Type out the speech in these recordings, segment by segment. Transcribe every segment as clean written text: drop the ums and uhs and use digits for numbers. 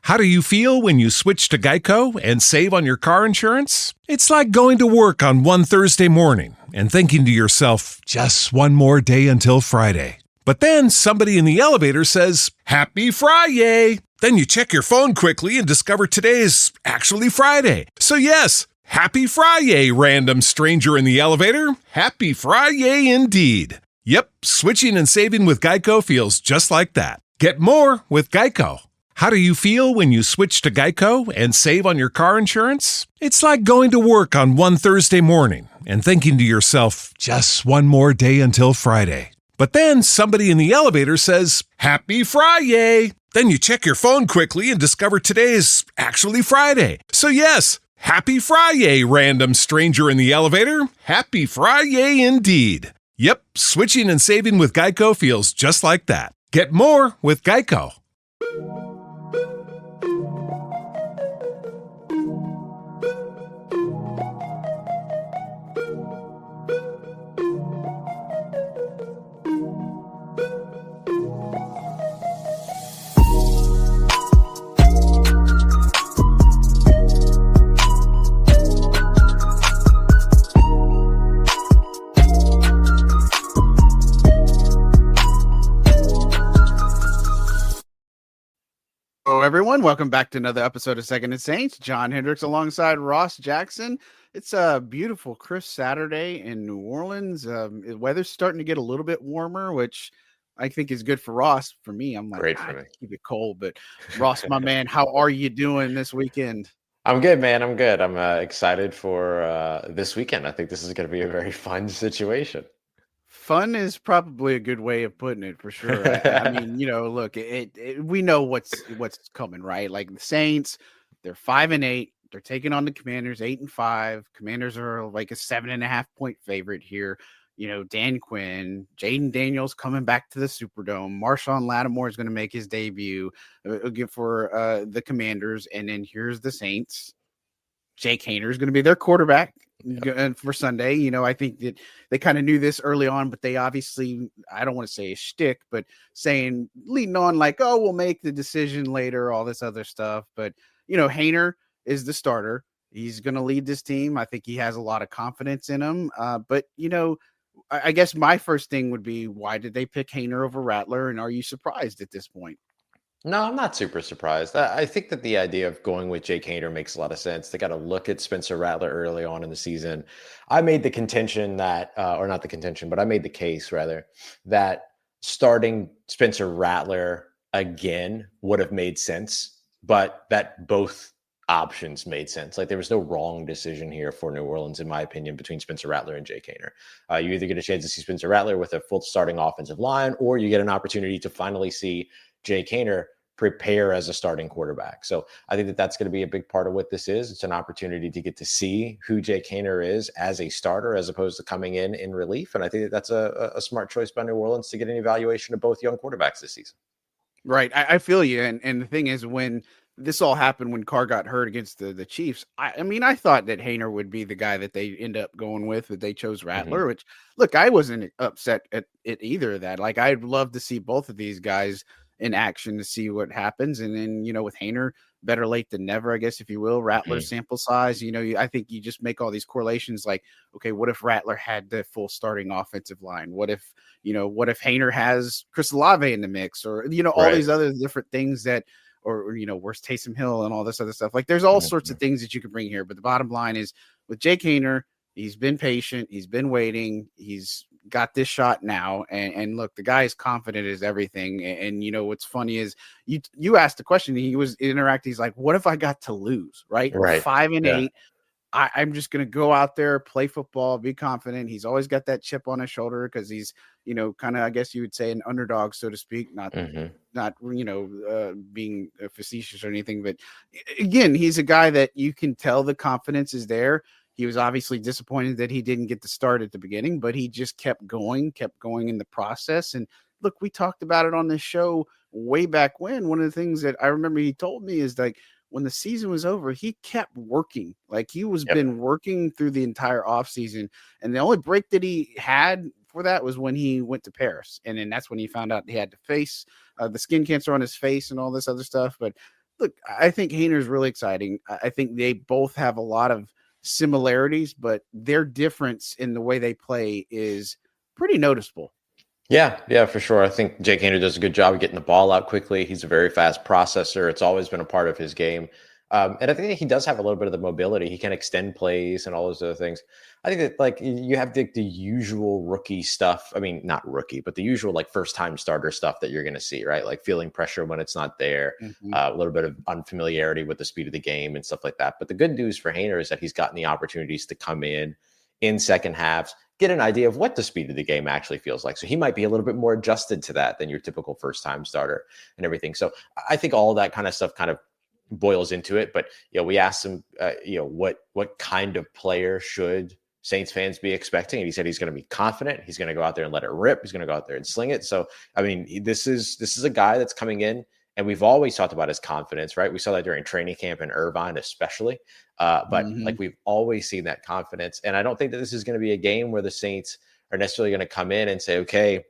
How do you feel when you switch to Geico and save on your car insurance? It's like going to work on one Thursday morning and thinking to yourself, just one more day until Friday. But then somebody in the elevator says, Happy Friday! Then you check your phone quickly and discover today is actually Friday. So yes, Happy Friday, random stranger in the elevator. Happy Friday indeed. Yep, switching and saving with Geico feels just like that. Get more with Geico. How do you feel when you switch to Geico and save on your car insurance? It's like going to work on one Thursday morning and thinking to yourself, just one more day until Friday. But then somebody in the elevator says, Happy Friday! Then you check your phone quickly and discover today is actually Friday. So yes, Happy Friday, random stranger in the elevator. Happy Friday indeed. Yep, switching and saving with Geico feels just like that. Get more with Geico. Hello, everyone. Welcome back to another episode of Second and Saints. John Hendricks alongside Ross Jackson. It's a beautiful, crisp Saturday in New Orleans. The weather's starting to get a little bit warmer, which I think is good for Ross. For me, I'm like, great for me. Keep it cold. But Ross, my man, how are you doing this weekend? I'm good, man. I'm good. I'm excited for this weekend. I think this is going to be a very fun situation. Fun is probably a good way of putting it, for sure. I mean, look, we know what's coming, right? Like the Saints, they're 5-8. They're taking on the Commanders, 8-5. Commanders are like a 7.5 point favorite here. Dan Quinn, Jaden Daniels coming back to the Superdome. Marshawn Lattimore is going to make his debut for the Commanders, and then here's the Saints. Jake Haener is going to be their quarterback for Sunday. I think that they kind of knew this early on, but they obviously, I don't want to say a shtick, but leading on like, oh, we'll make the decision later, all this other stuff. But, Haener is the starter. He's going to lead this team. I think he has a lot of confidence in him. But, I guess my first thing would be, why did they pick Haener over Rattler? And are you surprised at this point? No, I'm not super surprised. I think that the idea of going with Jake Haener makes a lot of sense. They got to look at Spencer Rattler early on in the season. I made the contention that, or not the contention, but I made the case rather, that starting Spencer Rattler again would have made sense, but that both options made sense. Like there was no wrong decision here for New Orleans, in my opinion, between Spencer Rattler and Jake Haener. You either get a chance to see Spencer Rattler with a full starting offensive line, or you get an opportunity to finally see Jake Haener prepare as a starting quarterback. So I think that that's going to be a big part of what this is. It's an opportunity to get to see who Jake Haener is as a starter, as opposed to coming in relief. And I think that that's a smart choice by New Orleans to get an evaluation of both young quarterbacks this season. Right. I feel you. And the thing is, when this all happened, when Carr got hurt against the Chiefs, I mean, I thought that Haener would be the guy that they end up going with, that they chose Rattler, which, look, I wasn't upset at it either. That, like, I'd love to see both of these guys in action to see what happens. And then, with Haener, better late than never, I guess, if you will. Rattler's sample size, I think you just make all these correlations like, okay, what if Rattler had the full starting offensive line? What if Haener has Chris Olave in the mix, or, all these other different things that, or, where's Taysom Hill and all this other stuff? Like there's all sorts of things that you could bring here. But the bottom line is, with Jake Haener, he's been patient. He's been waiting. He's got this shot now. And look, the guy is confident as everything. And what's funny is you asked the question, he was interacting. He's like, what if I got to lose? Right. 5-8. I'm just going to go out there, play football, be confident. He's always got that chip on his shoulder because he's, kind of, I guess you would say, an underdog, so to speak, not being facetious or anything. But again, he's a guy that you can tell the confidence is there. He was obviously disappointed that he didn't get the start at the beginning, but he just kept going in the process. And look, we talked about it on this show way back when. One of the things that I remember he told me is like, when the season was over, he kept working. Like he was been working through the entire offseason. And the only break that he had for that was when he went to Paris. And then that's when he found out he had to face the skin cancer on his face and all this other stuff. But look, I think Haener's really exciting. I think they both have a lot of similarities, but their difference in the way they play is pretty noticeable. Yeah, for sure. I think Jake Haener does a good job of getting the ball out quickly. He's a very fast processor. It's always been a part of his game. And I think that he does have a little bit of the mobility. He can extend plays and all those other things. I think that like you have the usual rookie stuff. I mean, not rookie, but the usual like first time starter stuff that you're going to see, right? Like feeling pressure when it's not there, a little bit of unfamiliarity with the speed of the game and stuff like that. But the good news for Haener is that he's gotten the opportunities to come in second halves, get an idea of what the speed of the game actually feels like. So he might be a little bit more adjusted to that than your typical first time starter and everything. So I think all that kind of stuff kind of boils into it. But, we asked him, what kind of player should Saints fans be expecting? And he said he's going to be confident. He's going to go out there and let it rip. He's going to go out there and sling it. So, I mean, this is a guy that's coming in, and we've always talked about his confidence, right? We saw that during training camp in Irvine, especially. But like we've always seen that confidence. And I don't think that this is going to be a game where the Saints are necessarily going to come in and say, okay,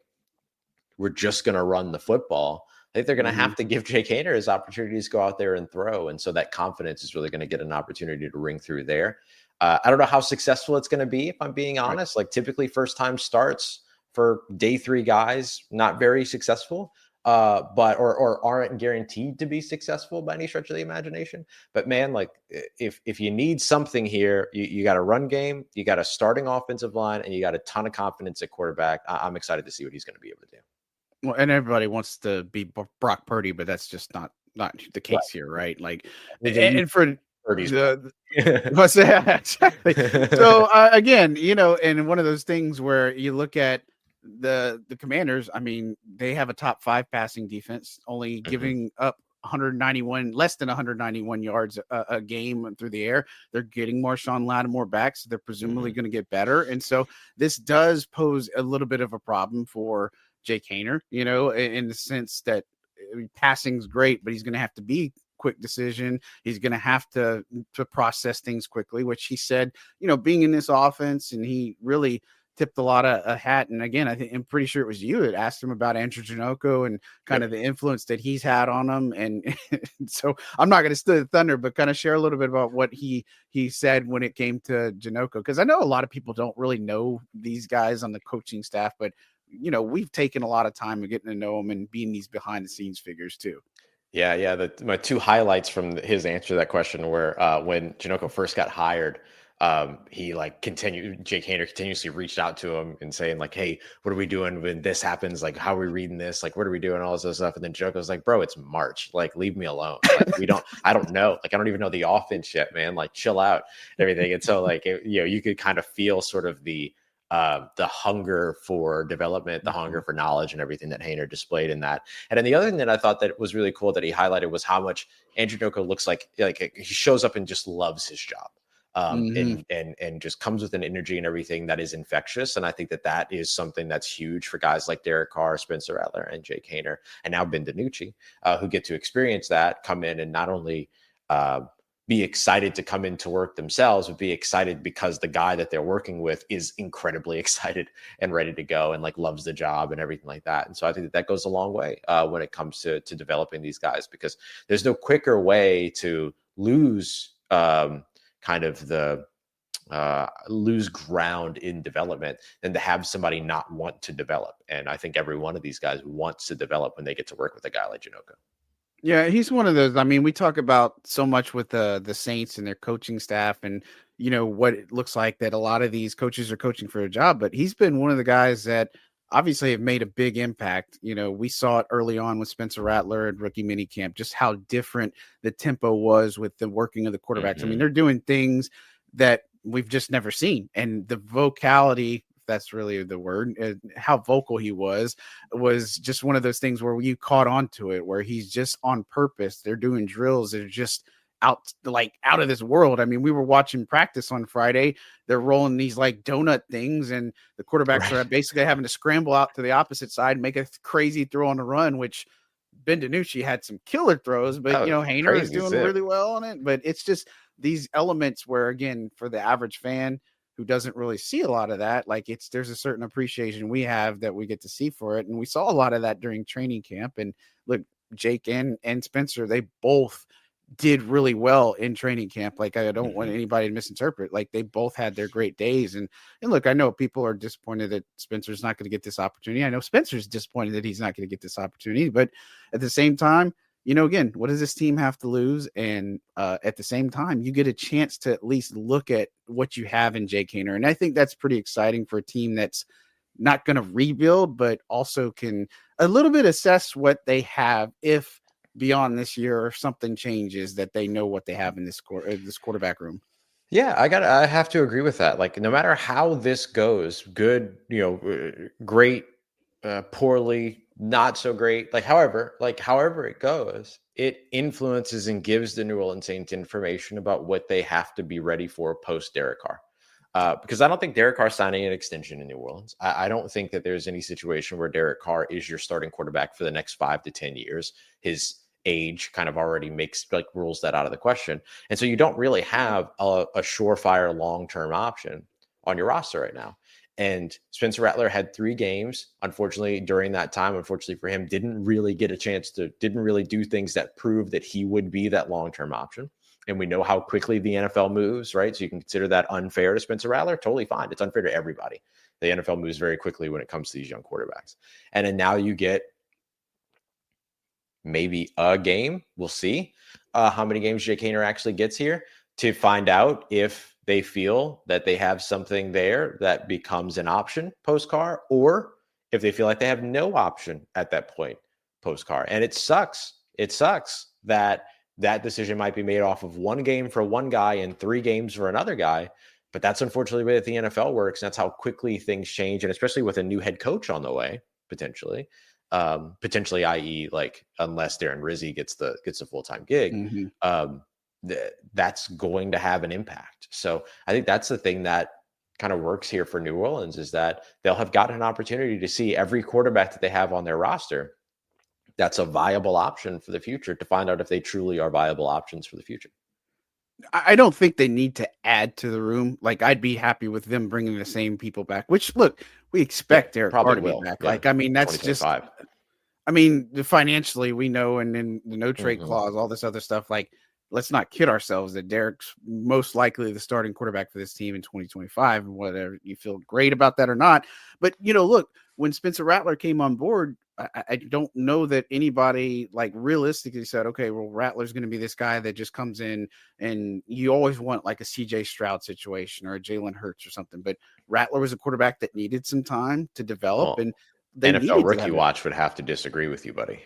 we're just going to run the football. I think they're going to have to give Jake Haener his opportunities to go out there and throw. And so that confidence is really going to get an opportunity to ring through there. I don't know how successful it's going to be, if I'm being honest. Like typically first time starts for day 3 guys, not very successful. But aren't guaranteed to be successful by any stretch of the imagination. But man, like if you need something here, you got a run game, you got a starting offensive line, and you got a ton of confidence at quarterback. I'm excited to see what he's going to be able to do. Well, and everybody wants to be Brock Purdy, but that's just not the case here, right? Like, and for Purdy's what's that exactly? So again, and one of those things where you look at the Commanders. I mean, they have a top 5 passing defense, only giving up less than 191 yards a game through the air. They're getting Marshawn Lattimore back, so they're presumably going to get better. And so this does pose a little bit of a problem for Jake Haener, in the sense that passing's great, but he's going to have to be quick decision. He's going to have to process things quickly, which he said, being in this offense, and he really tipped a lot of a hat. And again, I'm pretty sure it was you that asked him about Andrew Janocko and kind of the influence that he's had on him. And so I'm not going to steal the thunder, but kind of share a little bit about what he said when it came to Janocko, because I know a lot of people don't really know these guys on the coaching staff, but we've taken a lot of time of getting to know them and being these behind the scenes figures too. Yeah. My 2 highlights from his answer to that question were when Janocko first got hired, he Jake Haener continuously reached out to him and saying like, hey, what are we doing when this happens? Like, how are we reading this? Like, what are we doing? All this other stuff. And then Janocko's like, bro, it's March. Like, leave me alone. Like, I don't know. Like, I don't even know the offense yet, man. Like, chill out and everything. And so like, you could kind of feel sort of the hunger for development, the hunger for knowledge and everything that Haener displayed in that. And then the other thing that I thought that was really cool that he highlighted was how much Andrew Janocko looks like he shows up and just loves his job. And just comes with an energy and everything that is infectious. And I think that is something that's huge for guys like Derek Carr, Spencer Rattler, and Jake Haener, and now Ben DiNucci, who get to experience that, come in and not only be excited to come into work themselves, but be excited because the guy that they're working with is incredibly excited and ready to go and like loves the job and everything like that. And so I think that goes a long way when it comes to developing these guys, because there's no quicker way to lose lose ground in development than to have somebody not want to develop. And I think every one of these guys wants to develop when they get to work with a guy like Janocko. Yeah, he's one of those. I mean, we talk about so much with the Saints and their coaching staff, and what it looks like that a lot of these coaches are coaching for a job, but he's been one of the guys that obviously have made a big impact. We saw it early on with Spencer Rattler and rookie minicamp, just how different the tempo was with the working of the quarterbacks. I mean, they're doing things that we've just never seen, and the vocality, if that's really the word, how vocal he was just one of those things where you caught on to it, where he's just on purpose. They're doing drills that are just out of this world. I mean, we were watching practice on Friday. They're rolling these like donut things, and the quarterbacks are basically having to scramble out to the opposite side, make a crazy throw on the run, which Ben DiNucci had some killer throws, but Haener is doing really well on it. But it's just these elements where, again, for the average fan who doesn't really see a lot of that, like there's a certain appreciation we have that we get to see for it. And we saw a lot of that during training camp. And look, Jake and Spencer, they both did really well in training camp. Like, I don't want anybody to misinterpret. Like, they both had their great days. And look, I know people are disappointed that Spencer's not going to get this opportunity. I know Spencer's disappointed that he's not going to get this opportunity. But at the same time, again, what does this team have to lose? And at the same time, you get a chance to at least look at what you have in Jake Haener. And I think that's pretty exciting for a team that's not going to rebuild, but also can a little bit assess what they have if beyond this year, if something changes, that they know what they have in this quarterback room. Yeah, I have to agree with that. Like, no matter how this goes, good, great, poorly, not so great, however it goes, it influences and gives the New Orleans Saints information about what they have to be ready for post Derek Carr. Because I don't think Derek Carr signing an extension in New Orleans. I don't think that there's any situation where Derek Carr is your starting quarterback for the next 5 to 10 years. His age kind of already rules that out of the question. And so you don't really have a surefire long-term option on your roster right now. And Spencer Rattler had 3 games. Unfortunately, during that time, unfortunately for him, didn't really do things that proved that he would be that long-term option. And we know how quickly the NFL moves, right? So you can consider that unfair to Spencer Rattler. Totally fine. It's unfair to everybody. The NFL moves very quickly when it comes to these young quarterbacks. And then now you get maybe a game. We'll see how many games Jake Haener actually gets here to find out if they feel that they have something there that becomes an option post-Carr, or if they feel like they have no option at that point post-Carr. And it sucks. It sucks that decision might be made off of 1 game for one guy and 3 games for another guy. But that's unfortunately the way that the NFL works. And that's how quickly things change. And especially with a new head coach on the way, potentially, i.e., unless Darren Rizzi gets the full-time gig, that's going to have an impact. So I think that's the thing that kind of works here for New Orleans, is that they'll have gotten an opportunity to see every quarterback that they have on their roster that's a viable option for the future, to find out if they truly are viable options for the future. I don't think they need to add to the room. Like, I'd be happy with them bringing the same people back, which, look, we expect Derek Carr to be back. Yeah. Like, I mean, that's just, financially we know, and then the no trade clause, all this other stuff. Like, let's not kid ourselves that Derek's most likely the starting quarterback for this team in 2025, and whether you feel great about that or not. But, look, when Spencer Rattler came on board, I don't know that anybody realistically said, okay, well, Rattler's going to be this guy that just comes in, and you always want like a CJ Stroud situation or a Jalen Hurts or something. But Rattler was a quarterback that needed some time to develop, and they NFL Rookie Watch would have to disagree with you, buddy.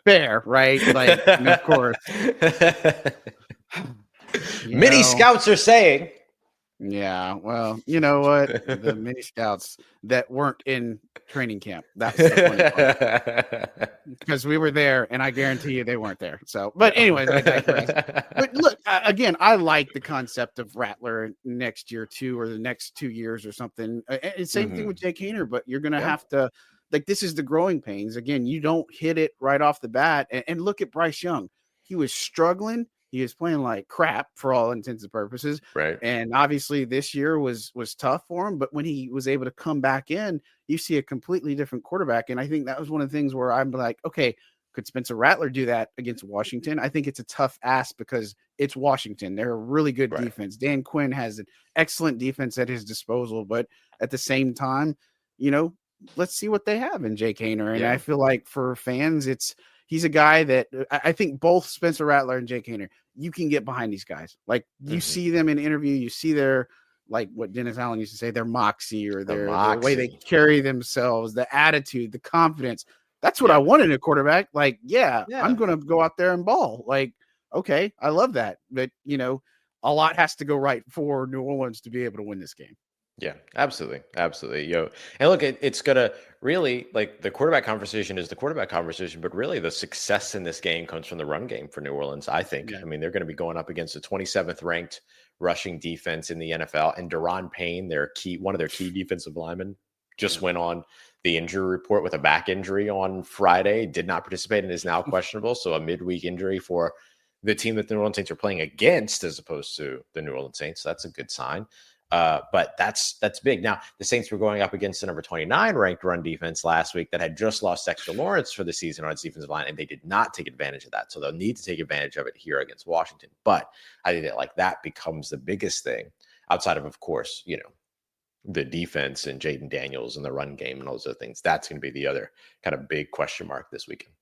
Fair, right? Of course. Many scouts are saying. Yeah, well, you know what? The mini scouts that weren't in training camp. That's the funny part. Because we were there, and I guarantee you they weren't there. So, but anyways, I digress. But look, again, I like the concept of Rattler next year too, or the next 2 years or something. And same thing with Jake Haener, but you're going to have to, this is the growing pains. Again, you don't hit it right off the bat. And look at Bryce Young. He was struggling. He was playing like crap for all intents and purposes. Right. And obviously this year was tough for him. But when he was able to come back in, you see a completely different quarterback. And I think that was one of the things where I'm like, okay, could Spencer Rattler do that against Washington? I think it's a tough ask because it's Washington. They're a really good defense. Dan Quinn has an excellent defense at his disposal. But at the same time, let's see what they have in Jake Haener. And I feel like for fans, he's a guy that I think both Spencer Rattler and Jake Haener, you can get behind these guys. Like, you see them in interview, you see their, like what Dennis Allen used to say, their moxie, or their way they carry themselves, the attitude, the confidence. That's what I want in a quarterback. Like, I'm going to go out there and ball. Like, okay, I love that. But, a lot has to go right for New Orleans to be able to win this game. Yeah, absolutely. Absolutely. And look, it's going to really, the quarterback conversation is the quarterback conversation, but really the success in this game comes from the run game for New Orleans, I think. I mean, they're going to be going up against the 27th ranked rushing defense in the NFL, and Daron Payne, one of their key defensive linemen, just went on the injury report with a back injury on Friday, did not participate and is now questionable. So a midweek injury for the team that the New Orleans Saints are playing against, as opposed to the New Orleans Saints. So that's a good sign. But that's big. Now, the Saints were going up against the number 29 ranked run defense last week that had just lost Dexter Lawrence for the season on its defensive line, and they did not take advantage of that. So they'll need to take advantage of it here against Washington. But I think that like that becomes the biggest thing outside of course, the defense and Jaden Daniels and the run game and all those other things. That's going to be the other kind of big question mark this weekend.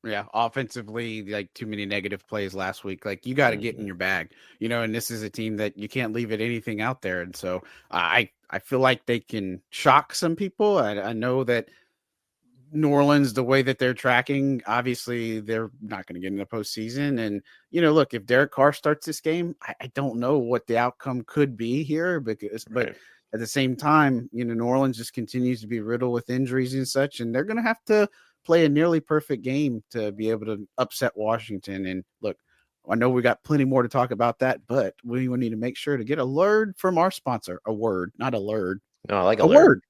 Yeah, offensively, like too many negative plays last week. Like you got to get in your bag, and this is a team that you can't leave it anything out there. And so I feel like they can shock some people. I know that New Orleans, the way that they're tracking, obviously they're not going to get in the postseason. And, look, if Derek Carr starts this game, I don't know what the outcome could be here but at the same time, New Orleans just continues to be riddled with injuries and such, and they're going to have to play a nearly perfect game to be able to upset Washington. And look, I know we got plenty more to talk about that, but we will need to make sure to get a word from our sponsor. A word, not a lurd. No, I like a word.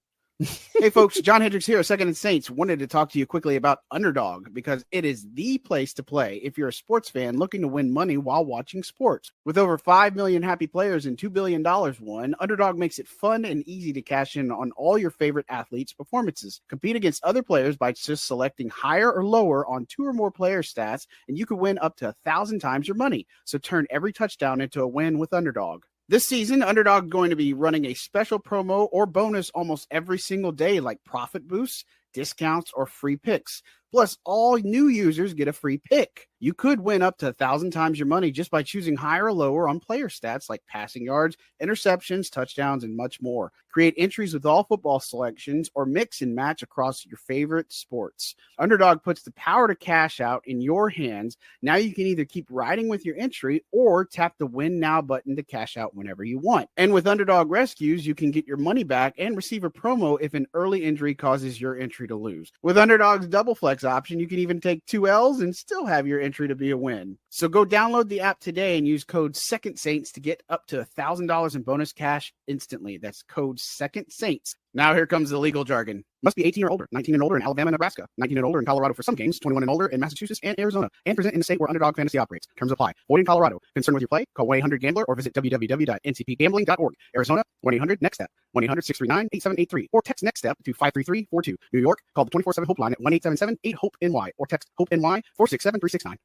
Hey folks, John Hendricks here, Second and Saints. Wanted to talk to you quickly about Underdog because it is the place to play if you're a sports fan looking to win money while watching sports. With over 5 million happy players and $2 billion won, Underdog makes it fun and easy to cash in on all your favorite athletes' performances. Compete against other players by just selecting higher or lower on 2 or more player stats, and you could win up to 1,000 times your money. So turn every touchdown into a win with Underdog. This season, Underdog is going to be running a special promo or bonus almost every single day, like profit boosts, discounts, or free picks. Plus, all new users get a free pick. You could win up to 1,000 times your money just by choosing higher or lower on player stats like passing yards, interceptions, touchdowns, and much more. Create entries with all football selections or mix and match across your favorite sports. Underdog puts the power to cash out in your hands. Now you can either keep riding with your entry or tap the Win Now button to cash out whenever you want. And with Underdog Rescues, you can get your money back and receive a promo if an early injury causes your entry to lose. With Underdog's Double Flex option, you can even take 2 L's and still have your entry to be a win. So go download the app today and use code Second Saints to get up to $1,000 in bonus cash instantly. That's code Second Saints. Now here comes the legal jargon. Must be 18 or older, 19 and older in Alabama and Nebraska, 19 and older in Colorado for some games, 21 and older in Massachusetts and Arizona, and present in the state where Underdog Fantasy operates. Terms apply. Void in Colorado. Concerned with your play? Call 1-800-GAMBLER or visit www.ncpgambling.org. Arizona, 1-800-NEXT-STEP, 1-800-639-8783, or text NEXT STEP to 53342. New York, call the 24/7 HOPE line at 1-877-8-HOPE-NY or text HOPE-NY 467-369.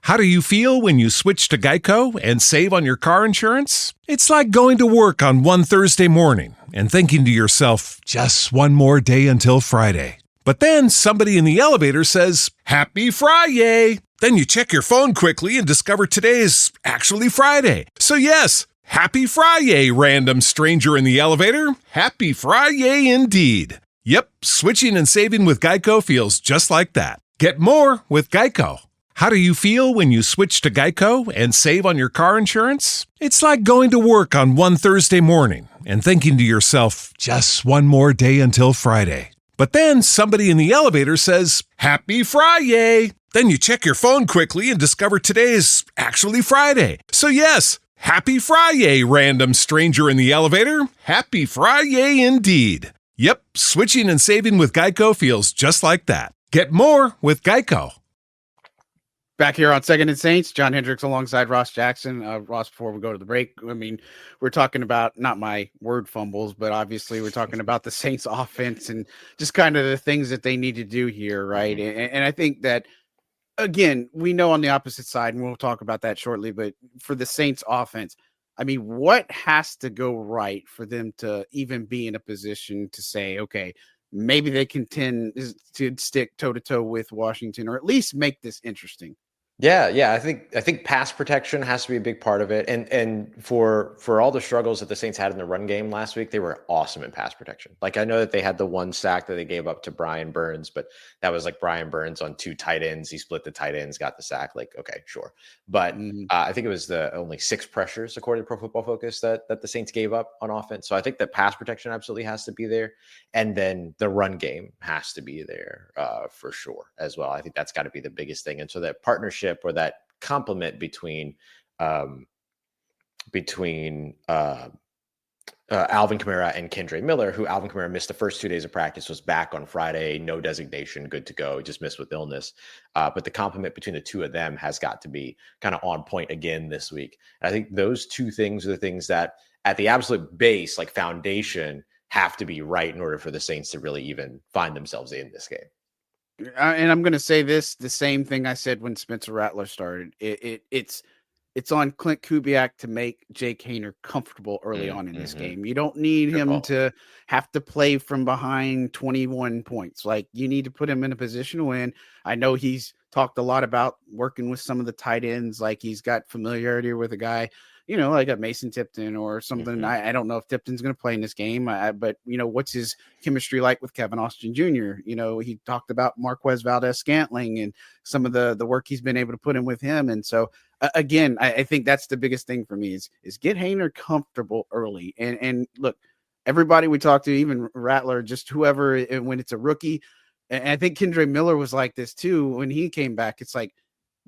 How do you feel when you switch to Geico and save on your car insurance? It's like going to work on one Thursday morning and thinking to yourself, just one more day until Friday. But then somebody in the elevator says, Happy Friday! Then you check your phone quickly and discover today's actually Friday. So yes, Happy Friday, random stranger in the elevator. Happy Friday indeed. Yep, switching and saving with Geico feels just like that. Get more with Geico. How do you feel when you switch to Geico and save on your car insurance? It's like going to work on one Thursday morning and thinking to yourself, just one more day until Friday. But then somebody in the elevator says, Happy Friday! Then you check your phone quickly and discover today's actually Friday. So yes, Happy Friday, random stranger in the elevator. Happy Friday indeed. Yep, switching and saving with Geico feels just like that. Get more with Geico. Back here on Second and Saints, John Hendricks alongside Ross Jackson. Ross, before we go to the break, I mean, we're talking about not my word fumbles, but obviously we're talking about the Saints offense and just kind of the things that they need to do here, right? And I think that, again, we know on the opposite side, and we'll talk about that shortly, but for the Saints offense, I mean, what has to go right for them to even be in a position to say, okay, maybe they can tend to stick toe-to-toe with Washington or at least make this interesting? Yeah. I think pass protection has to be a big part of it. And for all the struggles that the Saints had in the run game last week, they were awesome in pass protection. Like I know that they had the one sack that they gave up to Brian Burns, but that was like Brian Burns on 2 tight ends. He split the tight ends, got the sack. Like, okay, sure. But I think it was the only 6 pressures according to Pro Football Focus that the Saints gave up on offense. So I think that pass protection absolutely has to be there. And then the run game has to be there for sure as well. I think that's got to be the biggest thing. And so that partnership or that complement between Alvin Kamara and Kendre Miller, who Alvin Kamara missed the first 2 days of practice, was back on Friday, no designation, good to go, just missed with illness. But the complement between the two of them has got to be kind of on point again this week. And I think those two things are the things that at the absolute base, like foundation, have to be right in order for the Saints to really even find themselves in this game. And I'm going to say the same thing I said when Spencer Rattler started. It's on Clint Kubiak to make Jake Haener comfortable early on in this game. You don't need him to have to play from behind 21 points. Like, you need to put him in a position to win. I know he's talked a lot about working with some of the tight ends. Like, he's got familiarity with a guy, like a Mason Tipton or something. I don't know if Tipton's going to play in this game, but what's his chemistry like with Kevin Austin Jr.? He talked about Marquez Valdez-Scantling and some of the work he's been able to put in with him. And so, again, I think that's the biggest thing for me is get Haener comfortable early. And look, everybody we talk to, even Rattler, just whoever, when it's a rookie, and I think Kendre Miller was like this too when he came back. It's like,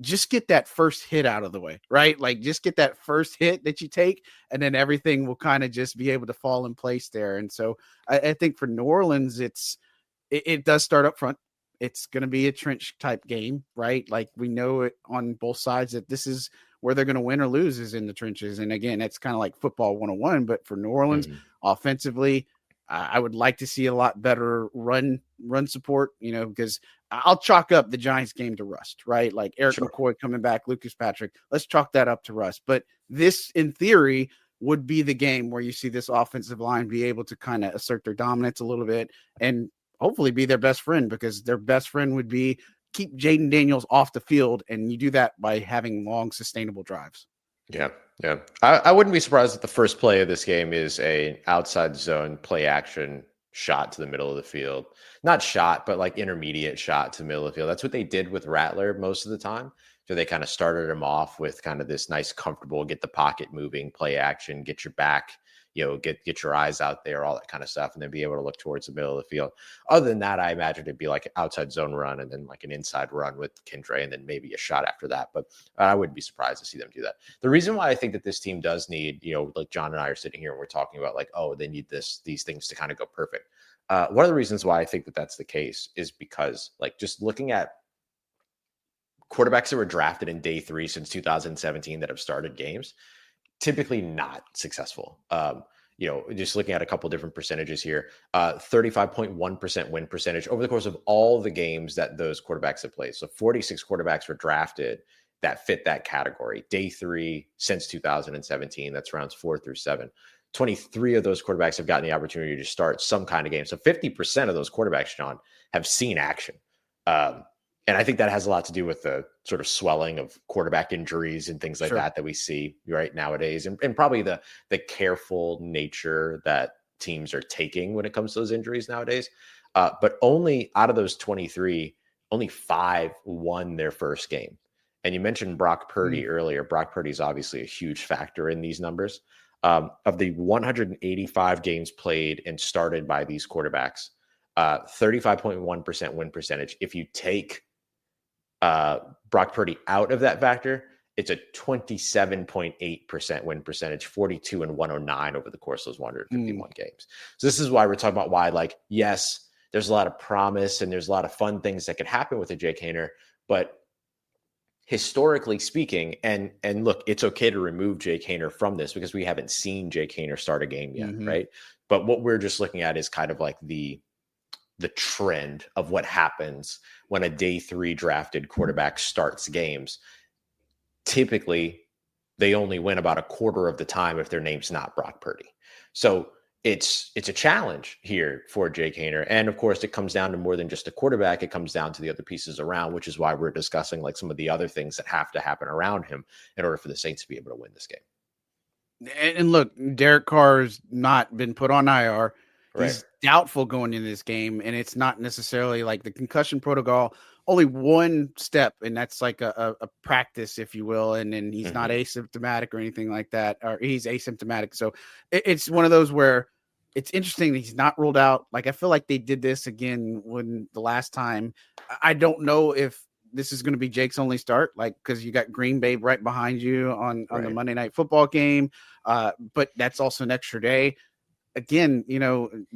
just get that first hit out of the way, right? Like, just get that first hit that you take, and then everything will kind of just be able to fall in place there. And so I think for New Orleans, it does start up front. It's going to be a trench type game, right? Like, we know it on both sides that this is where they're going to win or lose is in the trenches. And again, it's kind of like football 101, but for New Orleans offensively, I would like to see a lot better run support, because I'll chalk up the Giants game to rust, right? Like Eric McCoy coming back, Lucas Patrick, let's chalk that up to rust. But this, in theory, would be the game where you see this offensive line be able to kind of assert their dominance a little bit and hopefully be their best friend, because their best friend would be keep Jaden Daniels off the field. And you do that by having long, sustainable drives. Yeah. I wouldn't be surprised if the first play of this game is a outside zone play action shot to the middle of the field. Not shot, but like intermediate shot to the middle of the field. That's what they did with Rattler most of the time. So they kind of started him off with kind of this nice, comfortable, get the pocket moving, play action, get your back, get your eyes out there, all that kind of stuff, and then be able to look towards the middle of the field. Other than that, I imagine it'd be like an outside zone run and then like an inside run with Kendre and then maybe a shot after that. But I wouldn't be surprised to see them do that. The reason why I think that this team does need, like John and I are sitting here and we're talking about like, oh, they need these things to kind of go perfect. One of the reasons why I think that that's the case is because, like, just looking at quarterbacks that were drafted in day 3 since 2017 that have started games, typically not successful. Just looking at a couple different percentages here, 35.1% win percentage over the course of all the games that those quarterbacks have played. So 46 quarterbacks were drafted that fit that category. Day 3 since 2017, that's rounds 4 through 7. 23 of those quarterbacks have gotten the opportunity to start some kind of game. So 50% of those quarterbacks, John, have seen action. And I think that has a lot to do with the sort of swelling of quarterback injuries and things like that we see right nowadays. And probably the careful nature that teams are taking when it comes to those injuries nowadays. But only out of those 23, only 5 won their first game. And you mentioned Brock Purdy earlier. Brock Purdy is obviously a huge factor in these numbers. Of the 185 games played and started by these quarterbacks, 35.1% win percentage. If you take Brock Purdy out of that factor, it's a 27.8% win percentage, 42 and 109 over the course of those 151 games. So this is why we're talking about why, like, yes, there's a lot of promise and there's a lot of fun things that could happen with a Jake Haener, but historically speaking, and look, it's okay to remove Jake Haener from this because we haven't seen Jake Haener start a game yet, right? But what we're just looking at is kind of like the trend of what happens when a day 3 drafted quarterback starts games. Typically, they only win about a quarter of the time if their name's not Brock Purdy. So it's a challenge here for Jake Haener. And of course, it comes down to more than just a quarterback. It comes down to the other pieces around, which is why we're discussing like some of the other things that have to happen around him in order for the Saints to be able to win this game. And look, Derek Carr's not been put on IR. Right. He's doubtful going into this game, and it's not necessarily like the concussion protocol, only one step, and that's like a practice, if you will, and then he's not asymptomatic or anything like that, or he's asymptomatic. So it's one of those where it's interesting that he's not ruled out. Like, I feel like they did this again when the last time. I don't know if this is going to be Jake's only start, like, because you got Green Bay right behind you on the Monday Night Football game, but that's also an extra day. again,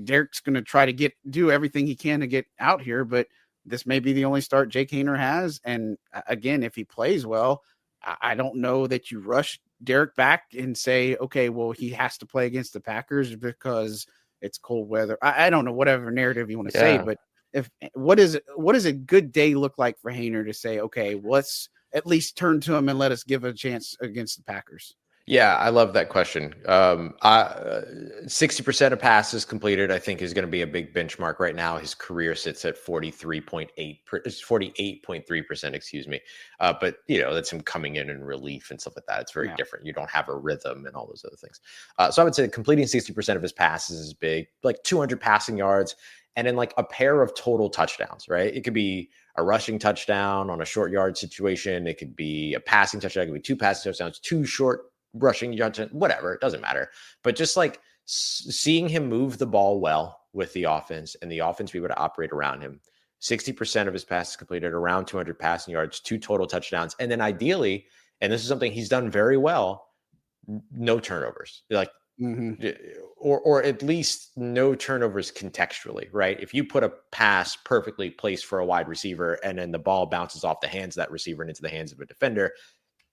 Derek's going to try to do everything he can to get out here, but this may be the only start Jake Haener has. And again, if he plays well, I don't know that you rush Derek back and say, okay, well, he has to play against the Packers because it's cold weather. I don't know, whatever narrative you want to say, but what does a good day look like for Haener to say, okay, let's at least turn to him and let us give a chance against the Packers? Yeah, I love that question. 60% of passes completed, I think, is going to be a big benchmark right now. His career sits at 48.3%, excuse me. But that's him coming in relief and stuff like that. It's very different. You don't have a rhythm and all those other things. So I would say completing 60% of his passes is big, like 200 passing yards, and then like a pair of total touchdowns, right? It could be a rushing touchdown on a short yard situation. It could be a passing touchdown. It could be 2 passing touchdowns, 2 short rushing judgment, whatever, it doesn't matter. But just like seeing him move the ball well with the offense and the offense be able to operate around him. 60% of his passes completed, around 200 passing yards, 2 total touchdowns. And then ideally, and this is something he's done very well, no turnovers. Like, or at least no turnovers contextually, right? If you put a pass perfectly placed for a wide receiver and then the ball bounces off the hands of that receiver and into the hands of a defender,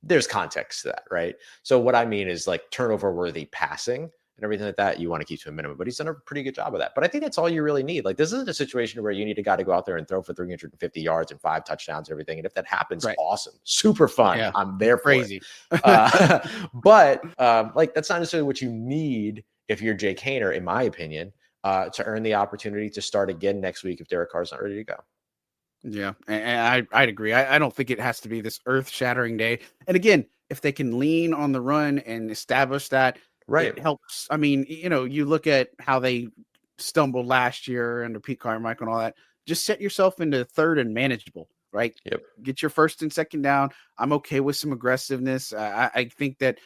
there's context to that, right? So what I mean is like turnover worthy passing and everything like that, you want to keep to a minimum, but he's done a pretty good job of that. But I think that's all you really need. Like, this isn't a situation where you need a guy to go out there and throw for 350 yards and 5 touchdowns and everything. And if that happens, awesome, super fun. Yeah, I'm there for crazy. But like, that's not necessarily what you need if you're Jake Haener, in my opinion, to earn the opportunity to start again next week if Derek Carr's not ready to go. Yeah, and I'd agree. I don't think it has to be this earth-shattering day. And again, if they can lean on the run and establish that, it helps. I mean, you look at how they stumbled last year under Pete Carmichael and all that. Just set yourself into third and manageable, right? Yep. Get your first and second down. I'm okay with some aggressiveness. I think that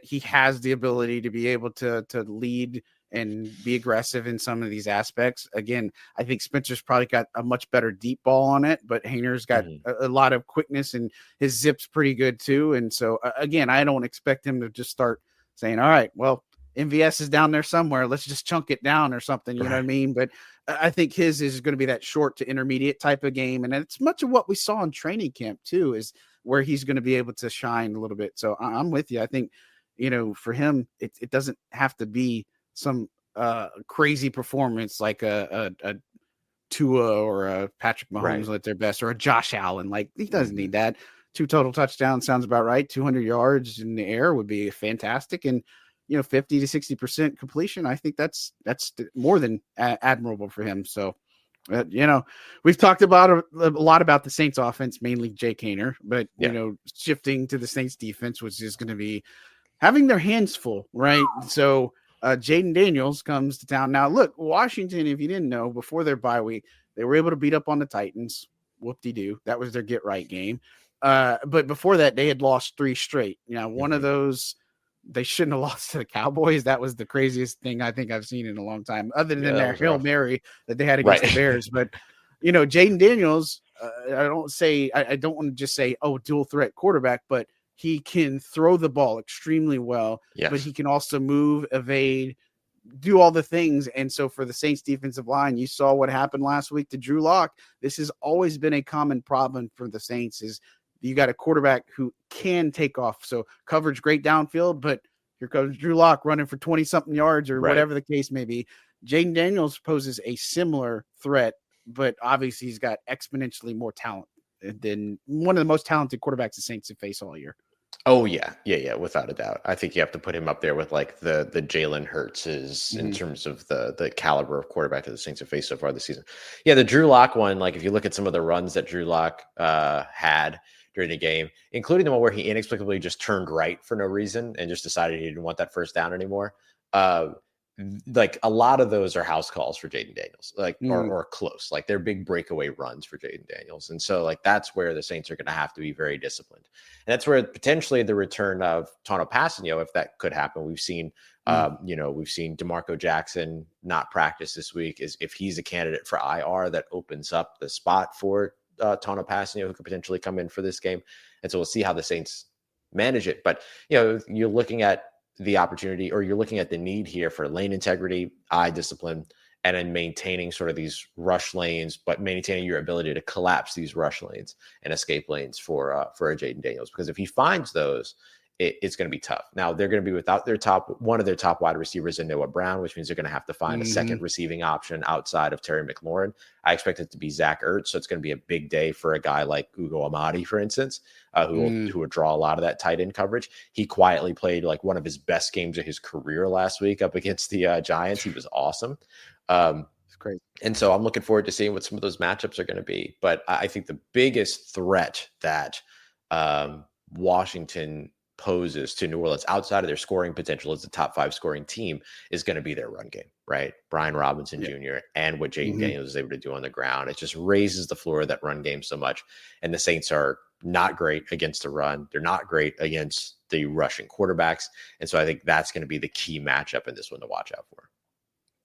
he has the ability to be able to lead and be aggressive in some of these aspects. Again, I think Spencer's probably got a much better deep ball on it, but Haener's got a lot of quickness and his zip's pretty good too. And so again, I don't expect him to just start saying, all right, well, MVS is down there somewhere, let's just chunk it down or something. You know what I mean? But I think his is going to be that short to intermediate type of game. And it's much of what we saw in training camp too, is where he's going to be able to shine a little bit. So I'm with you. I think, for him, it doesn't have to be some crazy performance like a Tua or a Patrick Mahomes at their best, or a Josh Allen. Like, he doesn't need that. 2 total touchdowns sounds about right. 200 yards in the air would be fantastic. And 50 to 60% completion, I think that's more than admirable for him. So we've talked about a lot about the Saints offense, mainly Jake Haener, but shifting to the Saints defense, which is going to be having their hands full, right? So Jaden Daniels comes to town. Now, look, Washington, if you didn't know, before their bye week, they were able to beat up on the Titans. Whoop-de-doo. That was their get-right game. But before that, they had lost 3 straight. One of those, they shouldn't have lost to the Cowboys. That was the craziest thing I think I've seen in a long time, other than their Hail Mary that they had against the Bears. But, Jaden Daniels, I don't want to just say, dual threat quarterback, but he can throw the ball extremely well, but he can also move, evade, do all the things. And so for the Saints defensive line, you saw what happened last week to Drew Lock. This has always been a common problem for the Saints, is you got a quarterback who can take off. So coverage great downfield, but here comes Drew Lock running for 20-something yards or whatever the case may be. Jaden Daniels poses a similar threat, but obviously he's got exponentially more talent than one of the most talented quarterbacks the Saints have faced all year. Oh yeah, without a doubt. I think you have to put him up there with like the Jalen Hurtses in terms of the caliber of quarterback that the Saints have faced so far this season. Yeah, the Drew Lock one, like if you look at some of the runs that Drew Lock had during the game, including the one where he inexplicably just turned right for no reason and just decided he didn't want that first down anymore. Like a lot of those are house calls for Jaden Daniels, like or close, like they're big breakaway runs for Jaden Daniels. And so like that's where the Saints are going to have to be very disciplined. And that's where potentially the return of Tano Passanio, if that could happen. We've seen we've seen DeMarco Jackson not practice this week. Is if he's a candidate for IR, that opens up the spot for Tano Passanio, who could potentially come in for this game. And so we'll see how the Saints manage it. But you're looking at the opportunity, or you're looking at the need here for lane integrity, eye discipline, and then maintaining sort of these rush lanes, but maintaining your ability to collapse these rush lanes and escape lanes for a Jaden Daniels. Because if he finds those, it's going to be tough. Now they're going to be without one of their top wide receivers in Noah Brown, which means they're going to have to find a second receiving option outside of Terry McLaurin. I expect it to be Zach Ertz, so it's going to be a big day for a guy like Ugo Amadi, for instance, who will draw a lot of that tight end coverage. He quietly played like one of his best games of his career last week up against the Giants. He was awesome. It's crazy. And so I'm looking forward to seeing what some of those matchups are going to be. But I think the biggest threat that Washington poses to New Orleans outside of their scoring potential as a top 5 scoring team is going to be their run game, right? Brian Robinson Jr. and what Jaden Daniels is able to do on the ground. It just raises the floor of that run game so much. And the Saints are not great against the run. They're not great against the rushing quarterbacks. And so I think that's going to be the key matchup in this one to watch out for.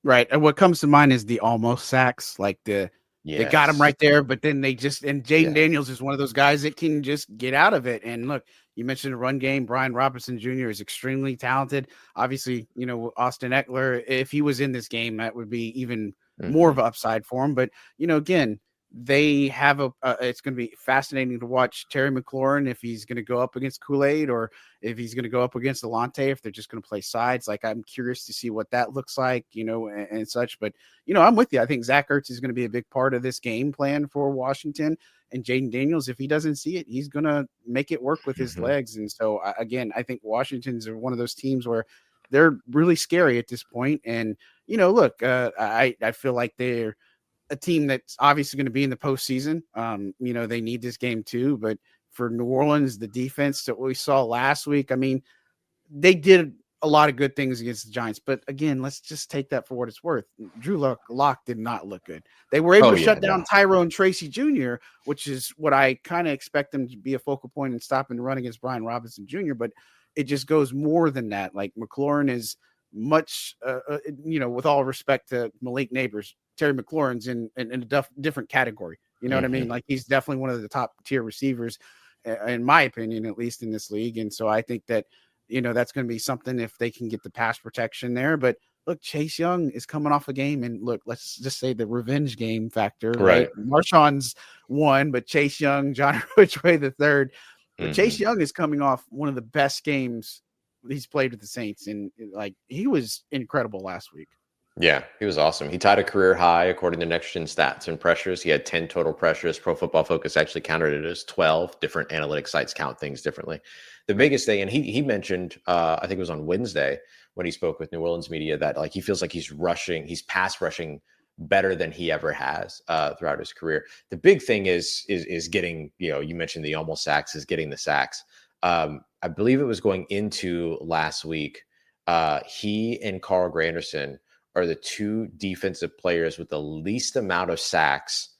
Right. And what comes to mind is the almost sacks, like they got him right there, but then Jaden Daniels is one of those guys that can just get out of it. And look, you mentioned the run game. Brian Robinson Jr. is extremely talented. Obviously, Austin Eckler, if he was in this game, that would be even more of an upside for him. But, again, they have it's going to be fascinating to watch Terry McLaurin if he's going to go up against Kool-Aid or if he's going to go up against Alante, if they're just going to play sides. Like, I'm curious to see what that looks like, and such. But, I'm with you. I think Zach Ertz is going to be a big part of this game plan for Washington. And Jaden Daniels, if he doesn't see it, he's going to make it work with his legs. And so, again, I think Washington's one of those teams where they're really scary at this point. And, look, I feel like they're a team that's obviously going to be in the postseason. They need this game too, but for New Orleans, the defense that we saw last week, I mean, they did a lot of good things against the Giants, but again, let's just take that for what it's worth. Drew Lock did not look good. They were able to shut down Tyrone Tracy Jr., which is what I kind of expect them to be a focal point and stop and run against Brian Robinson Jr., but it just goes more than that. Like McLaurin is much, with all respect to Malik Neighbors, Terry McLaurin's in a different category. You know what I mean? Like, he's definitely one of the top tier receivers, in my opinion, at least in this league. And so I think that, that's going to be something if they can get the pass protection there. But look, Chase Young is coming off a game, and look, let's just say the revenge game factor, right? Marshawn's won, but Chase Young, John Ridgeway the third. But Chase Young is coming off one of the best games he's played with the Saints, and like, he was incredible last week. Yeah, he was awesome. He tied a career high according to Next Gen Stats and pressures. He had 10 total pressures. Pro Football Focus actually counted it as 12. Different analytic sites count things differently. The biggest thing, and he mentioned, I think it was on Wednesday when he spoke with New Orleans media, that like he feels like he's pass rushing better than he ever has throughout his career. The big thing is getting, you mentioned the almost sacks, is getting the sacks. I believe it was going into last week. He and Carl Granderson are the 2 defensive players with the least amount of sacks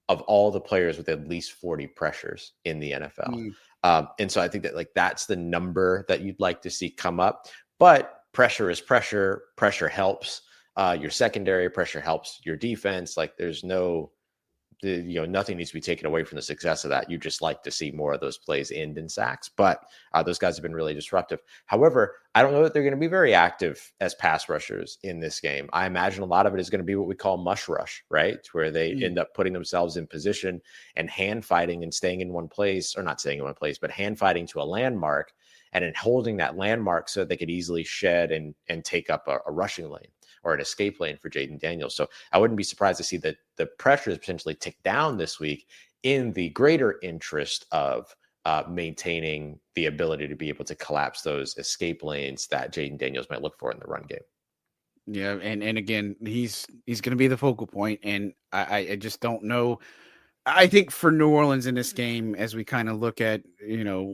of all the players with at least 40 pressures in the NFL. And so I think that that's the number that you'd like to see come up. But pressure is pressure. Pressure helps your secondary. Pressure helps your defense. Like, there's nothing needs to be taken away from the success of that. You just like to see more of those plays end in sacks, but those guys have been really disruptive. However, I don't know that they're going to be very active as pass rushers in this game. I imagine a lot of it is going to be what we call mush rush, right? Where they end up putting themselves in position and hand fighting and staying in one place, or not staying in one place, but hand fighting to a landmark and then holding that landmark so they could easily shed and take up a rushing lane or an escape lane for Jaden Daniels. So I wouldn't be surprised to see that the pressures potentially tick down this week in the greater interest of maintaining the ability to be able to collapse those escape lanes that Jaden Daniels might look for in the run game. Yeah, and again, he's going to be the focal point, and I just don't know. I think for New Orleans in this game, as we kind of look at,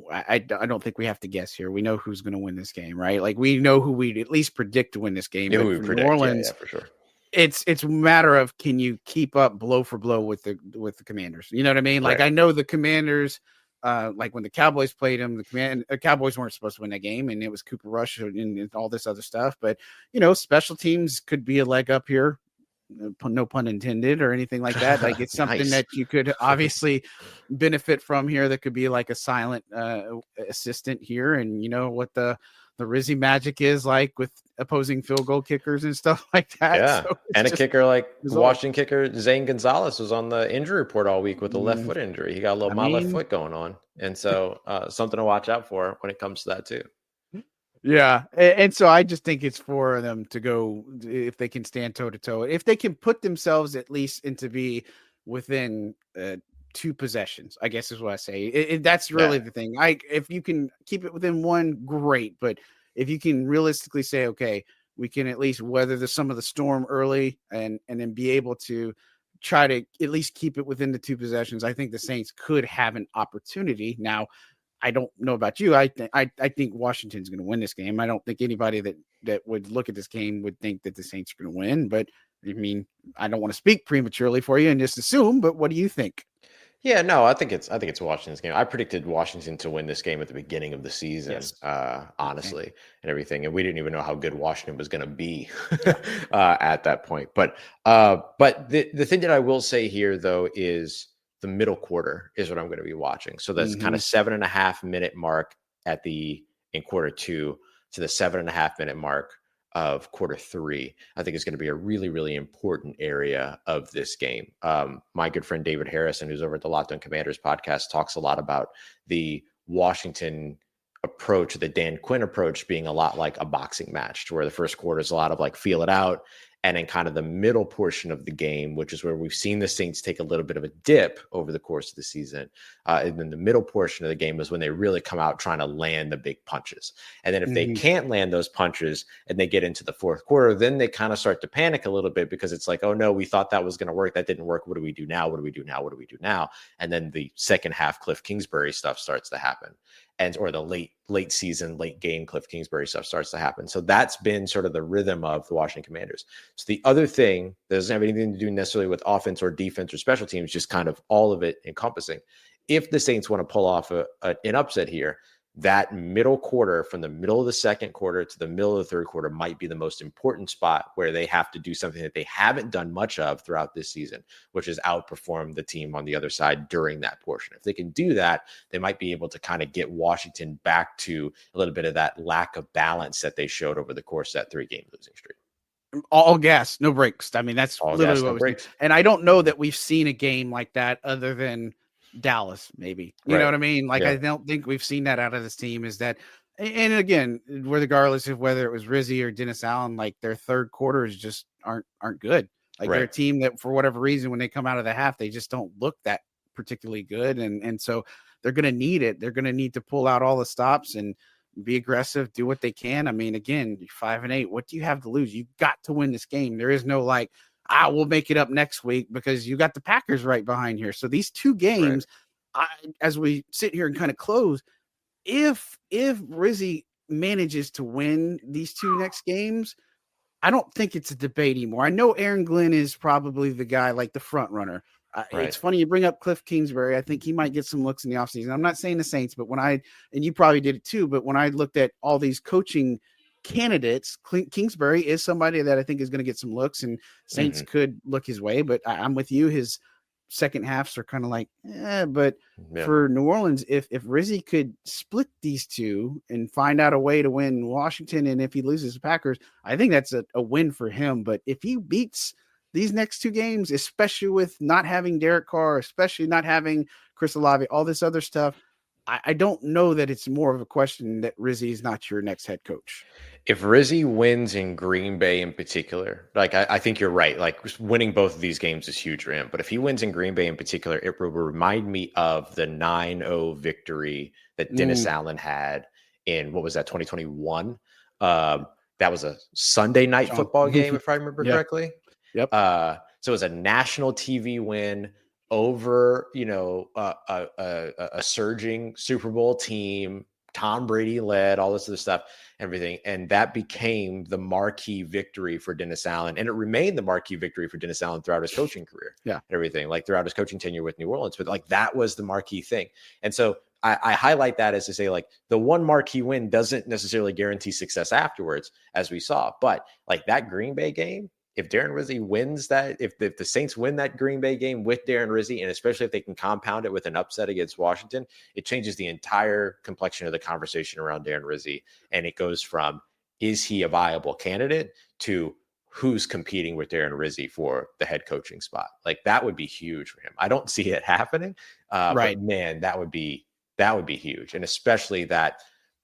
I don't think we have to guess here. We know who's going to win this game, right? Like, we know who we'd at least predict to win this game. New Orleans, yeah, for sure. It's a matter of, can you keep up blow for blow with the Commanders? You know what I mean? Like, I know the Commanders, like when the Cowboys played them, the Cowboys weren't supposed to win that game, and it was Cooper Rush and all this other stuff. But special teams could be a leg up here. No pun intended or anything like that. Like, it's something that you could obviously benefit from here. That could be like a silent assistant here. And what the the Rizzy magic is like with opposing field goal kickers and stuff like that. Yeah. So And a kicker like result. Washington kicker Zane Gonzalez was on the injury report all week with a left foot injury. He got a little left foot going on. And so something to watch out for when it comes to that too. Yeah. And so I just think it's for them to go, if they can stand toe to toe, if they can put themselves at least into be within 2 possessions, I guess is what I say. That's really the thing. If you can keep it within 1, great. But if you can realistically say, okay, we can at least weather some of the storm early and then be able to try to at least keep it within the 2 possessions, I think the Saints could have an opportunity. Now, I don't know about you. I think Washington's going to win this game. I don't think anybody that would look at this game would think that the Saints are going to win. But I mean, I don't want to speak prematurely for you and just assume. But what do you think? Yeah, no, I think it's Washington's game. I predicted Washington to win this game at the beginning of the season, honestly, and everything. And we didn't even know how good Washington was going to be at that point. But the thing that I will say here, though, is the middle quarter is what I'm going to be watching. So that's kind of 7.5 minute mark in quarter 2 to the 7.5 minute mark of quarter 3, I think is going to be a really, really important area of this game. My good friend David Harrison, who's over at the Locked On Commanders podcast, talks a lot about the Washington approach, the Dan Quinn approach, being a lot like a boxing match, to where the first quarter is a lot of like feel it out. And then kind of the middle portion of the game, which is where we've seen the Saints take a little bit of a dip over the course of the season. And then the middle portion of the game is when they really come out trying to land the big punches. And then if they can't land those punches and they get into the fourth quarter, then they kind of start to panic a little bit, because it's like, oh no, we thought that was going to work. That didn't work. What do we do now? What do we do now? What do we do now? And then the second half Cliff Kingsbury stuff starts to happen. Or the late season, late game Cliff Kingsbury stuff starts to happen. So that's been sort of the rhythm of the Washington Commanders. So the other thing that doesn't have anything to do necessarily with offense or defense or special teams, just kind of all of it encompassing. If the Saints want to pull off an upset here, that middle quarter, from the middle of the second quarter to the middle of the third quarter, might be the most important spot where they have to do something that they haven't done much of throughout this season, which is outperform the team on the other side during that portion. If they can do that, they might be able to kind of get Washington back to a little bit of that lack of balance that they showed over the course of that 3-game losing streak. All gas, no breaks. I mean, that's all literally gas, what no was breaks. And I don't know that we've seen a game like that other than Dallas, maybe. You know what I mean? Like, I don't think we've seen that out of this team. Is that, and again, regardless of whether it was Rizzy or Dennis Allen, like their third quarters just aren't good. Like they're a team that, for whatever reason, when they come out of the half, they just don't look that particularly good. And so they're going to need it. They're going to need to pull out all the stops and be aggressive, do what they can. I mean, again, 5-8, what do you have to lose? You got to win this game. There is no like, we'll make it up next week, because you got the Packers right behind here. So these 2 games, as we sit here and kind of close, if Rizzy manages to win these 2 next games, I don't think it's a debate anymore. I know Aaron Glenn is probably the guy, like the front runner. It's funny you bring up Cliff Kingsbury. I think he might get some looks in the offseason. I'm not saying the Saints, but and you probably did it too, but when I looked at all these coaching candidates, Kingsbury is somebody that I think is going to get some looks, and Saints could look his way. But I'm with you. His second halves are kind of like, but for New Orleans, if Rizzy could split these 2 and find out a way to win Washington, and if he loses the Packers, I think that's a win for him. But if he beats these next 2 games, especially with not having Derek Carr, especially not having Chris Olave, all this other stuff, I don't know that it's more of a question that Rizzy is not your next head coach. If Rizzy wins in Green Bay in particular, like I think you're right, like winning both of these games is huge for him. But if he wins in Green Bay in particular, it will remind me of the 9-0 victory that Dennis Allen had in, what was that, 2021? That was a Sunday night football game, if I remember correctly. Yep. So it was a national TV win over, a surging Super Bowl team. Tom Brady led, all this other stuff, everything. And that became the marquee victory for Dennis Allen. And it remained the marquee victory for Dennis Allen throughout his coaching career. And everything, like throughout his coaching tenure with New Orleans. But like that was the marquee thing. And so I highlight that as to say, like, the one marquee win doesn't necessarily guarantee success afterwards, as we saw. But like that Green Bay game, if Darren Rizzi wins that, if the Saints win that Green Bay game with Darren Rizzi, and especially if they can compound it with an upset against Washington, it changes the entire complexion of the conversation around Darren Rizzi. And it goes from, is he a viable candidate, to who's competing with Darren Rizzi for the head coaching spot. Like, that would be huge for him. I don't see it happening, Right. but man, that would be huge. And especially that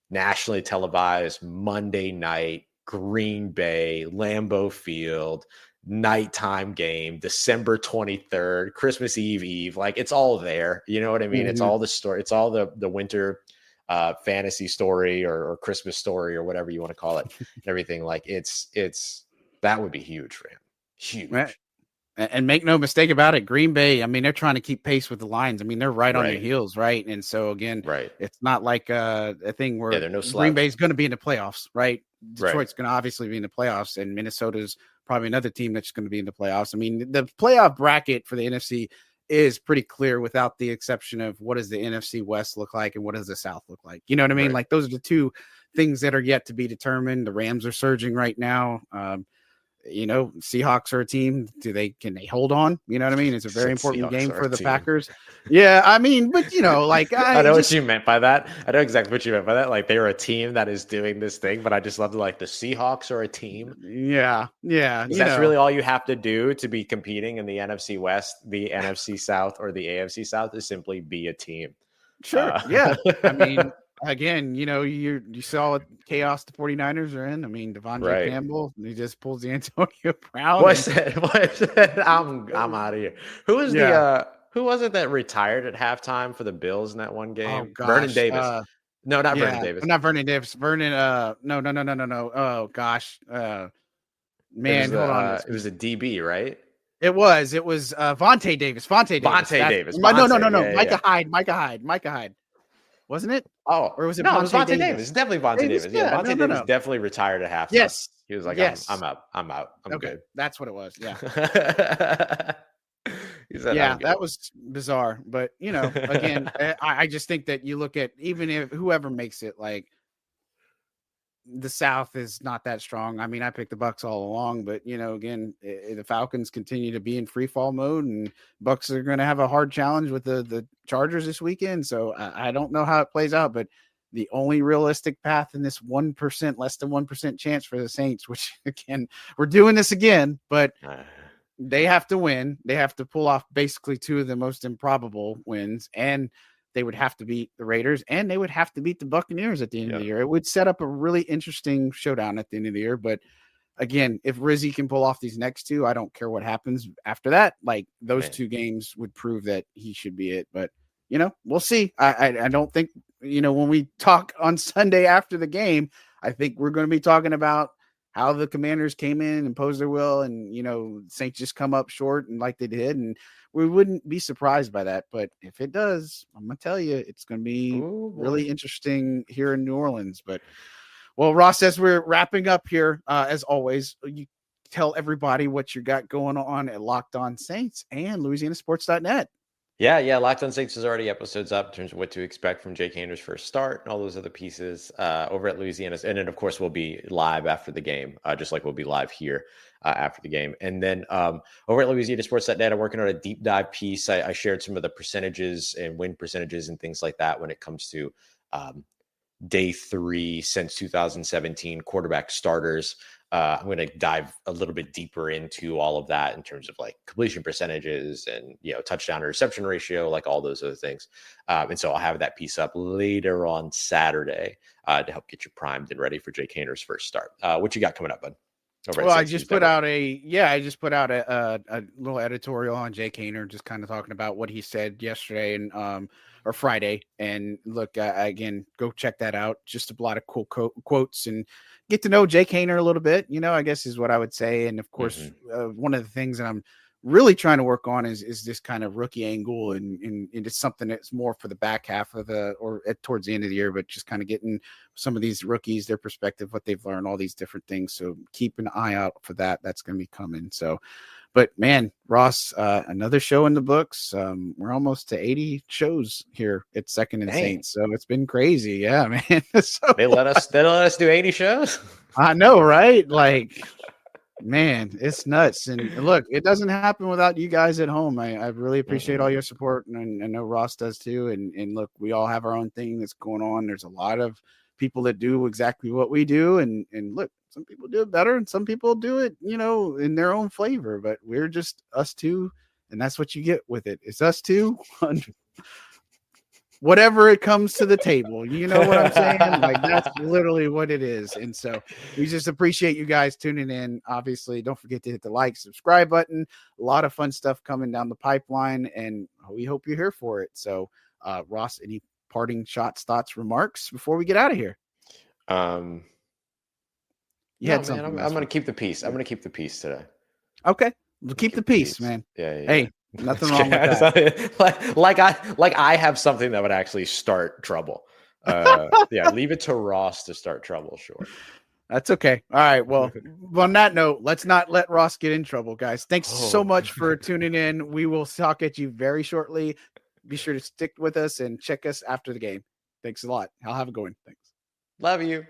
nationally televised Monday night, Green Bay, Lambeau Field, nighttime game, December 23rd, Christmas Eve. Like, it's all there. You know what I mean? It's all the story. It's all the winter fantasy story or Christmas story or whatever you want to call it. And everything. Like, it's that would be huge for him. Huge. Right. And make no mistake about it, Green Bay, I mean, they're trying to keep pace with the Lions. I mean, they're right on your heels, right? And so, again, it's not like a thing where they're no Green Bay's going to be in the playoffs, right? Detroit's Right. going to obviously be in the playoffs, and Minnesota's probably another team that's going to be in the playoffs. I mean, the playoff bracket for the NFC is pretty clear without the exception of what does the NFC West look like and what does the South look like? You know what I mean? Right. Like, those are the two things that are yet to be determined. The Rams are surging right now. You know, Seahawks are a team. Can they hold on? You know what I mean? It's a very important Seahawks game are for a the team. Packers. Yeah, I mean, but you know, like I know what you meant by that. I know exactly what you meant by that. Like, they're a team that is doing this thing, but I just love like the Seahawks are a team. Yeah. That's really all you have to do to be competing in the NFC West, the NFC South, or the AFC South, is simply be a team. Sure. Yeah. I mean, again, you know, you saw what chaos the 49ers are in. I mean, Devondre Campbell, he just pulls the Antonio Brown. What's that? I'm out of here. Who was who was it that retired at halftime for the Bills in that one game? Oh, gosh. Vernon Davis. No, not Vernon Davis. Not Vernon Davis. Vernon, no. Oh, gosh. Man, hold on. It was a DB, right? It was Vontae Davis. Vontae Davis. No. Micah Hyde. Wasn't it? Oh, or was it? No, Vontae it was Vontae Davis? Davis. It's definitely Vontae Davis. Yeah, Vontae Davis definitely retired at halftime. Yes, he was like, I'm out. I'm okay, good. that's what it was. Yeah. He said, yeah, that was bizarre. But you know, again, I just think that you look at even if whoever makes it, like, the South is not that strong. I mean, I picked the Bucks all along, but you know, again, the Falcons continue to be in free fall mode, and Bucks are going to have a hard challenge with the Chargers this weekend. So I don't know how it plays out, but the only realistic path in this 1%, less than 1% chance for the Saints, which again, we're doing this again, but they have to win. They have to pull off basically two of the most improbable wins, and they would have to beat the Raiders, and they would have to beat the Buccaneers at the end of the year. It would set up a really interesting showdown at the end of the year. But again, if Rizzi can pull off these next two, I don't care what happens after that. Like, those two games would prove that he should be it. But, you know, we'll see. I don't think, you know, when we talk on Sunday after the game, I think we're going to be talking about how the Commanders came in and imposed their will, and, you know, Saints just come up short and like they did. And we wouldn't be surprised by that. But if it does, I'm going to tell you, it's going to be really interesting here in New Orleans. But, well, Ross, as we're wrapping up here, as always, you tell everybody what you got going on at Locked On Saints and LouisianaSports.net. Yeah. Locked On Saints is already episodes up in terms of what to expect from Jake Haener's first start and all those other pieces over at Louisiana's. And then, of course, we'll be live after the game, just like we'll be live here after the game. And then over at LouisianaSports.net, I'm working on a deep dive piece. I shared some of the percentages and win percentages and things like that when it comes to day 3 since 2017 quarterback starters. I'm going to dive a little bit deeper into all of that in terms of like completion percentages and, you know, touchdown to reception ratio, like all those other things. And so I'll have that piece up later on Saturday to help get you primed and ready for Jake Haener's first start. What you got coming up, bud? Well, I just put out a little editorial on Jake Haener, just kind of talking about what he said yesterday and or Friday. And look, again, go check that out. Just a lot of cool quotes and get to know Jake Haener a little bit, you know, I guess is what I would say. And of course, one of the things that I'm really trying to work on is this kind of rookie angle, and it's something that's more for the back half of towards the end of the year, but just kind of getting some of these rookies, their perspective, what they've learned, all these different things. So keep an eye out for that. That's going to be coming. So, but man, Ross, another show in the books. We're almost to 80 shows here at Second and Saints. So it's been crazy. Yeah, man. So, they let us do 80 shows. I know, right? Like, Man, it's nuts. And look, it doesn't happen without you guys at home. I really appreciate all your support, and I know Ross does too. And look, we all have our own thing that's going on. There's a lot of people that do exactly what we do. And look, some people do it better and some people do it, in their own flavor. But we're just us two, and that's what you get with it. It's us two on whatever it comes to the table. You know what I'm saying? Like, that's literally what it is. And so we just appreciate you guys tuning in. Obviously, don't forget to hit the like, subscribe button. A lot of fun stuff coming down the pipeline, and we hope you're here for it. So, Ross, any parting shots, thoughts, remarks before we get out of here? I'm going to keep the peace. I'm going to keep the peace today. Okay. We'll keep the peace, man. Yeah. Hey, nothing wrong with that. like I have something that would actually start trouble. Leave it to Ross to start trouble. Sure. That's okay. All right. Well, on that note, let's not let Ross get in trouble, guys. Thanks so much for tuning in. We will talk at you very shortly. Be sure to stick with us and check us after the game. Thanks a lot. I'll have a good one. Thanks. Love you.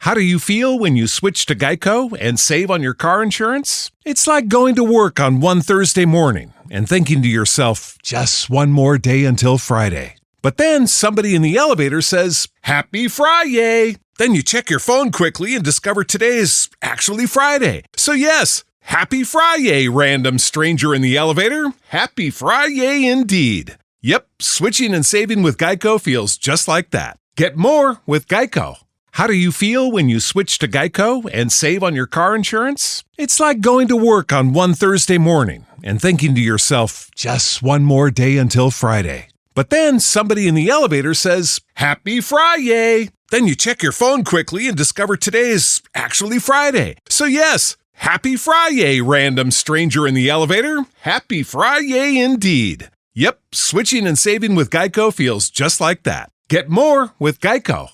How do you feel when you switch to Geico and save on your car insurance? It's like going to work on one Thursday morning and thinking to yourself, just one more day until Friday. But then somebody in the elevator says, Happy Friday! Then you check your phone quickly and discover today is actually Friday. So yes, Happy Friday, random stranger in the elevator. Happy Friday indeed. Yep, switching and saving with Geico feels just like that. Get more with Geico. How do you feel when you switch to Geico and save on your car insurance? It's like going to work on one Thursday morning and thinking to yourself, just one more day until Friday. But then somebody in the elevator says, Happy Friday! Then you check your phone quickly and discover today is actually Friday. So yes, Happy Friday, random stranger in the elevator. Happy Friday indeed. Yep, switching and saving with Geico feels just like that. Get more with Geico.